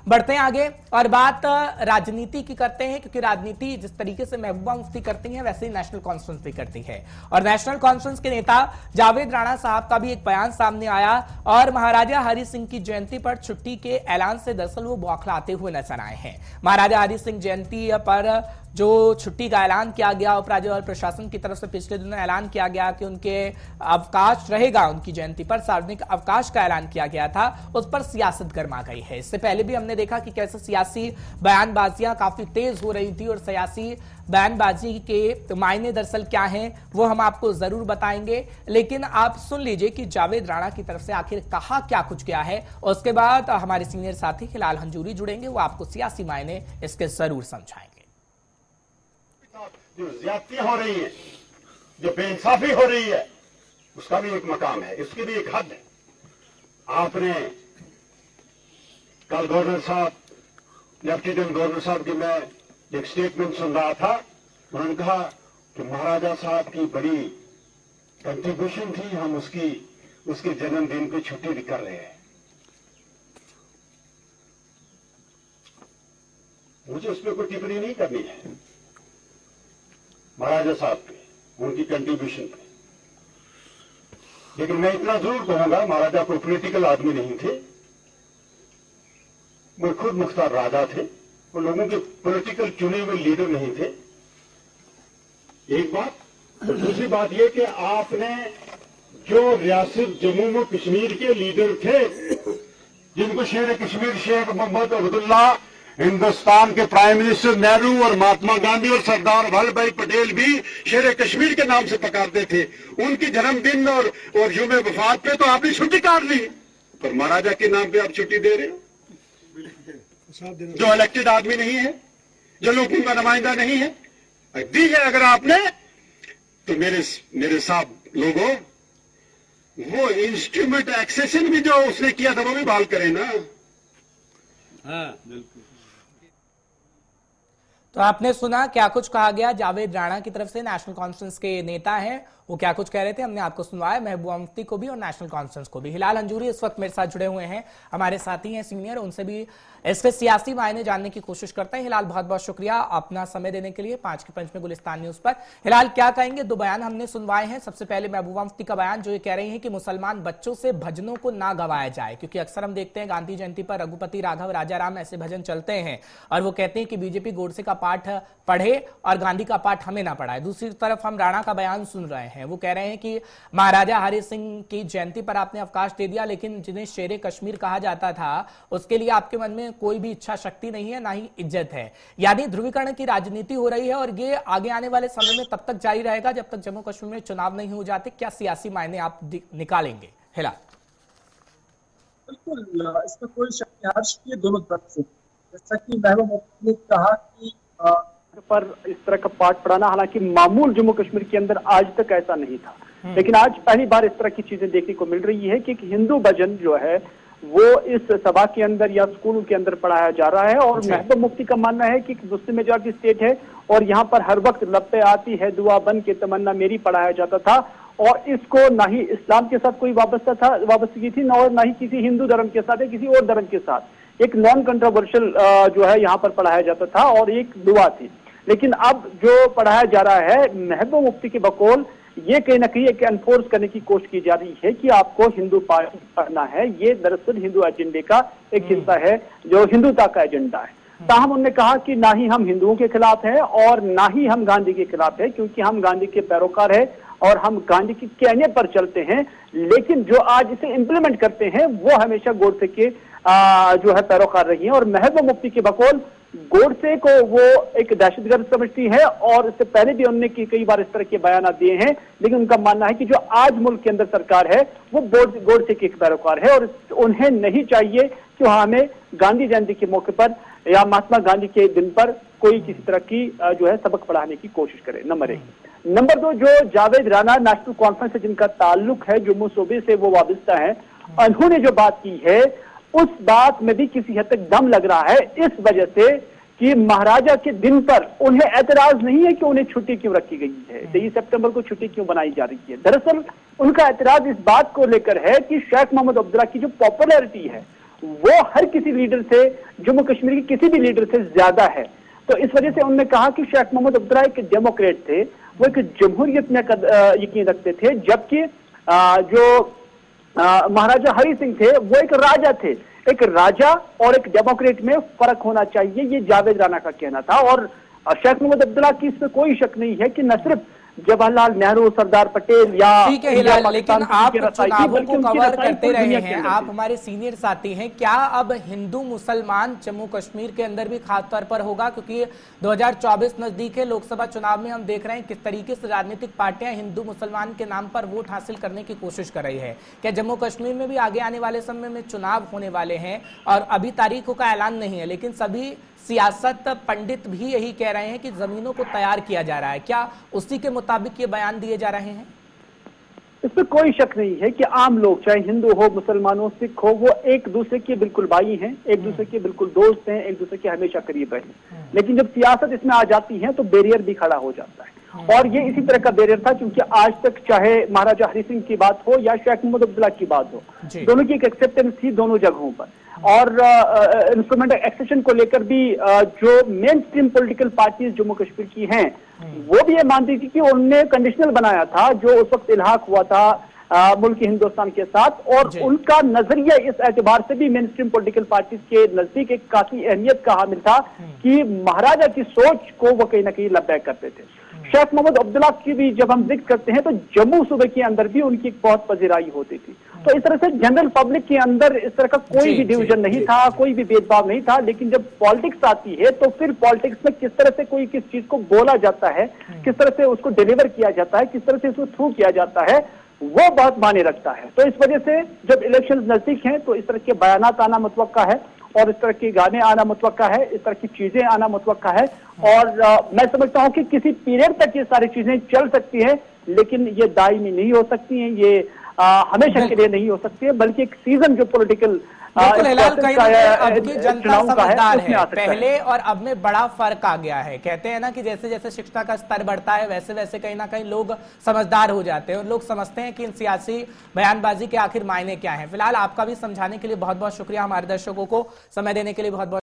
बढ़ते हैं आगे और बात राजनीति की करते हैं, क्योंकि राजनीति जिस तरीके से महबूबा मुफ्ती करती हैं वैसे ही नेशनल कॉन्फ्रेंस भी करती है। और नेशनल कॉन्फ्रेंस के नेता जावेद राणा साहब का भी एक बयान सामने आया और महाराजा हरि सिंह की जयंती पर छुट्टी के ऐलान से दरअसल वो बौखलाते हुए नजर आए हैं। महाराजा हरि सिंह जयंती पर जो छुट्टी का ऐलान किया गया, उपराज्य और प्रशासन की तरफ से पिछले दिनों ऐलान किया गया कि उनके अवकाश रहेगा, उनकी जयंती पर सार्वजनिक अवकाश का ऐलान किया गया था, उस पर सियासत गर्मा गई है। इससे पहले भी हमने देखा कि कैसे सियासी बयानबाजियां काफी तेज हो रही थी और सियासी बयानबाजी के मायने दरअसल क्या हैं वो हम आपको जरूर बताएंगे। लेकिन आप सुन लीजिए कि जावेद राणा की तरफ से आखिर कहा क्या कुछ गया है, और उसके बाद हमारे सीनियर साथी हिलाल हंजूरी जुड़ेंगे, वो आपको सियासी मायने इसके जरूर समझाएंगे। जो ज्यादतियां हो रही है, जो बेइंसाफी हो रही है, उसका भी एक मकाम है, इसकी भी एक हद है। आपने कल गवर्नर साहब, लेफ्टिनेंट गवर्नर साहब की मैं एक स्टेटमेंट सुन रहा था, उन्होंने कहा कि महाराजा साहब की बड़ी कंट्रीब्यूशन थी, हम उसके जन्मदिन पे छुट्टी भी कर रहे हैं। मुझे उस पर कोई टिप्पणी नहीं करनी है महाराजा साहब पे, उनकी कंट्रीब्यूशन पे, लेकिन मैं इतना जरूर कहूंगा, महाराजा कोई पॉलिटिकल आदमी नहीं थे, वो खुद मुख्तार राजा थे, वो लोगों के पॉलिटिकल चुने हुए लीडर नहीं थे। एक बात। दूसरी बात यह कि आपने जो रियासत जम्मू में कश्मीर के लीडर थे, जिनको शेर कश्मीर शेख मोहम्मद अब्दुल्ला, हिंदुस्तान के प्राइम मिनिस्टर नेहरू और महात्मा गांधी और सरदार वल्लभ भाई पटेल भी शेर कश्मीर के नाम से पुकारते थे, उनकी जन्मदिन और यूम वफात पे तो आपने छुट्टी काट ली, पर महाराजा के नाम पे आप छुट्टी दे रहे हो, जो इलेक्टेड आदमी नहीं है, जो लोगों का नुमाइंदा नहीं है, दी है अगर आपने, तो मेरे साहब लोगों, वो इंस्ट्रूमेंट एक्सेशन भी जो उसने किया था वो भी बहाल करें ना। हाँ बिल्कुल। तो आपने सुना क्या कुछ कहा गया जावेद राणा की तरफ से, नेशनल कॉन्फ्रेंस के नेता हैं, वो क्या कुछ कह रहे थे, हमने आपको सुनवाया, महबूबा मुफ्ती को भी और नेशनल कॉन्फ्रेंस को भी। हिलाल हंजूरी इस वक्त मेरे साथ जुड़े हुए हैं, हमारे साथी हैं सीनियर, उनसे भी इसके सियासी मायने जानने की कोशिश करते हैं। हिलाल, बहुत बहुत शुक्रिया अपना समय देने के लिए 5 के पंच में गुलिस्तान न्यूज पर। हिलाल, क्या कहेंगे? 2 बयान हमने सुनवाए हैं। सबसे पहले महबूबा मुफ्ती का बयान जो ये कह रही है कि मुसलमान बच्चों से भजनों को ना गवाया जाए, क्योंकि अक्सर हम देखते हैं गांधी जयंती पर रघुपति राघव राजाराम ऐसे भजन चलते हैं, और वो कहते हैं कि बीजेपी गोडसे का पाठ पढ़े और गांधी का पाठ हमें ना पढ़ाए। दूसरी तरफ हम राणा का बयान सुन रहे हैं, वो कह रहे हैं कि महाराजा हरि सिंह की जयंती पर आपने अवकाश दे दिया, लेकिन जिन्हें शेरे कश्मीर कहा जाता था उसके लिए आपके मन में कोई भी इच्छा शक्ति नहीं है, ना ही इज्जत है। यानी ध्रुवीकरण की राजनीति हो रही है, और ये आगे आने वाले समय में तब तक जारी रहेगा जब तक जम्मू कश्मीर में चुनाव नहीं हो जाते। क्या सियासी मायने आप निकालेंगे? हिलाल, बिल्कुल, इसमें कोई शक नहीं, हर्ष ये दोनों तरफ से, जैसा कि महबूबा मुफ्ती ने कहा कि पर इस तरह का पाठ पढ़ाना, हालांकि मामूल जम्मू कश्मीर के अंदर आज तक ऐसा नहीं था, लेकिन आज पहली बार इस तरह की चीजें देखने को मिल रही है कि हिंदू भजन जो है वो इस सभा के अंदर या स्कूलों के अंदर पढ़ाया जा रहा है। और महबूबा मुफ्ती का मानना है कि मुस्लिम मेजॉरिटी स्टेट है और यहाँ पर हर वक्त लब पे आती है दुआ बन के तमन्ना मेरी पढ़ाया जाता था, और इसको ना ही इस्लाम के साथ कोई वाबस्तगी थी, ना ही किसी हिंदू धर्म के साथ या किसी और धर्म के साथ। एक नॉन कंट्रोवर्शियल जो है यहाँ पर पढ़ाया जाता था और एक दुआ थी। लेकिन अब जो पढ़ाया जा रहा है महबूबा मुफ्ती के बकौल, ये कहीं ना कहीं एक एनफोर्स करने की कोशिश की जा रही है कि आपको हिंदू पार्टी करना है। ये दरअसल हिंदू एजेंडे का एक हिस्सा है जो हिंदुता का एजेंडा है। ताहम उन्होंने कहा कि ना ही हम हिंदुओं के खिलाफ हैं और ना ही हम गांधी के खिलाफ है, क्योंकि हम गांधी के पैरोकार हैं और हम गांधी के कहने पर चलते हैं, लेकिन जो आज इसे इम्प्लीमेंट करते हैं वो हमेशा गोडसे के जो है पैरोकार रही हैं। और महबूबा मुफ्ती के बकौल गोडसे को वो एक दहशतगर्द समझती है, और इससे पहले भी उन्होंने कई बार इस तरह के बयान दिए हैं, लेकिन उनका मानना है कि जो आज मुल्क के अंदर सरकार है वो गोडसे के एक पैरोकार है, और उन्हें नहीं चाहिए कि हमें गांधी जयंती के मौके पर या महात्मा गांधी के दिन पर कोई किसी तरह की जो है सबक पढ़ाने की कोशिश करे। नंबर 1। नंबर 2, जो जावेद राणा नेशनल कॉन्फ्रेंस से जिनका ताल्लुक है, जम्मू सूबे से वो वाबस्ता है, उन्होंने जो बात की है उस बात में भी किसी हद तक दम लग रहा है, इस वजह से कि महाराजा के दिन पर उन्हें एतराज नहीं है कि उन्हें छुट्टी क्यों रखी गई है, 23 सितंबर को छुट्टी क्यों बनाई जा रही है। दरअसल उनका एतराज इस बात को लेकर है कि शेख मोहम्मद अब्दुल्ला की जो पॉपुलैरिटी है वो हर किसी लीडर से, जम्मू कश्मीर के किसी भी लीडर से ज्यादा है। तो इस वजह से उन्होंने कहा कि शेख मोहम्मद अब्दुल्ला एक डेमोक्रेट थे, वो एक जमहूरियत में यकीन रखते थे, जबकि जो महाराजा हरि सिंह थे वो एक राजा थे। एक राजा और एक डेमोक्रेट में फर्क होना चाहिए, ये जावेद राणा का कहना था। और शेख मोहम्मद अब्दुल्ला की इसमें कोई शक नहीं है कि न सिर्फ जवाहरलाल नेहरू, सरदार पटेल या ठीक है हिलाल, लेकिन आप चुनावों को कवर करते रहे हैं, आप हमारे सीनियर साथी हैं, क्या अब हिंदू मुसलमान जम्मू कश्मीर के अंदर भी खास तौर पर होगा? क्योंकि 2024 नजदीक है, लोकसभा चुनाव में हम देख रहे हैं किस तरीके से राजनीतिक पार्टियां हिंदू मुसलमान के नाम पर वोट हासिल करने की कोशिश कर रही है। क्या जम्मू कश्मीर में भी आगे आने वाले समय में चुनाव होने वाले हैं और अभी तारीखों का ऐलान नहीं है, लेकिन सभी सियासत पंडित भी यही कह रहे हैं कि जमीनों को तैयार किया जा रहा है, क्या उसी के मुताबिक ये बयान दिए जा रहे हैं? इसमें कोई शक नहीं है कि आम लोग, चाहे हिंदू हो, मुसलमान हो, सिख हो, वो एक दूसरे के बिल्कुल भाई हैं, एक दूसरे के बिल्कुल दोस्त हैं, एक दूसरे के हमेशा करीब हैं। लेकिन जब सियासत इसमें आ जाती है तो बैरियर भी खड़ा हो जाता है, और ये इसी तरह का बैरियर था, क्योंकि आज तक चाहे महाराजा हरि सिंह की बात हो या शेख मोहम्मद अब्दुल्ला की बात हो, दोनों की एक एक्सेप्टेंस थी दोनों जगहों पर। और इंस्ट्रूमेंट एक्सेशन को लेकर भी जो main stream political parties Jammu Kashmir की हैं, वो भी ये मानती थी कि उन्होंने कंडीशनल बनाया था जो उस वक्त इल्हाक हुआ था मुल्क हिंदुस्तान के साथ, और उनका नजरिया इस एतबार से भी मेन स्ट्रीम पॉलिटिकल पार्टीज के नजदीक एक काफी अहमियत का हामिल था कि महाराजा की सोच को वो कहीं ना कहीं लब्बैक करते थे। शेख मोहम्मद अब्दुल्ला की भी जब हम जिक्र करते हैं तो जम्मू सूबे के अंदर भी उनकी एक बहुत पजीराई होती थी। तो इस तरह से जनरल पब्लिक के अंदर इस तरह का कोई भी डिवीजन नहीं था, कोई भी भेदभाव नहीं था। लेकिन जब पॉलिटिक्स आती है तो फिर पॉलिटिक्स में किस तरह से कोई किस चीज को बोला जाता है, किस तरह से उसको डिलीवर किया जाता है, किस तरह से उसको थ्रू किया जाता है, वो बहुत मायने रखता है। तो इस वजह से जब इलेक्शन नजदीक हैं तो इस तरह के बयानात आना मुतवक्का है, और इस तरह के गाने आना मुतवक्का है, इस तरह की चीजें आना मुतवक्का है। और मैं समझता हूं कि किसी पीरियड तक ये सारी चीजें चल सकती है, लेकिन ये दायमी नहीं हो सकती हैं, ये हमेशा के लिए नहीं हो सकती है, बल्कि एक सीजन जो पॉलिटिकल अब की जनता समझदार है, पहले और अब में बड़ा फर्क आ गया है। कहते हैं ना कि जैसे जैसे शिक्षा का स्तर बढ़ता है वैसे वैसे कहीं ना कहीं लोग समझदार हो जाते हैं और लोग समझते हैं कि इन सियासी बयानबाजी के आखिर मायने क्या है। फिलहाल आपका भी समझाने के लिए बहुत बहुत शुक्रिया, हमारे दर्शकों को समय देने के लिए बहुत बहुत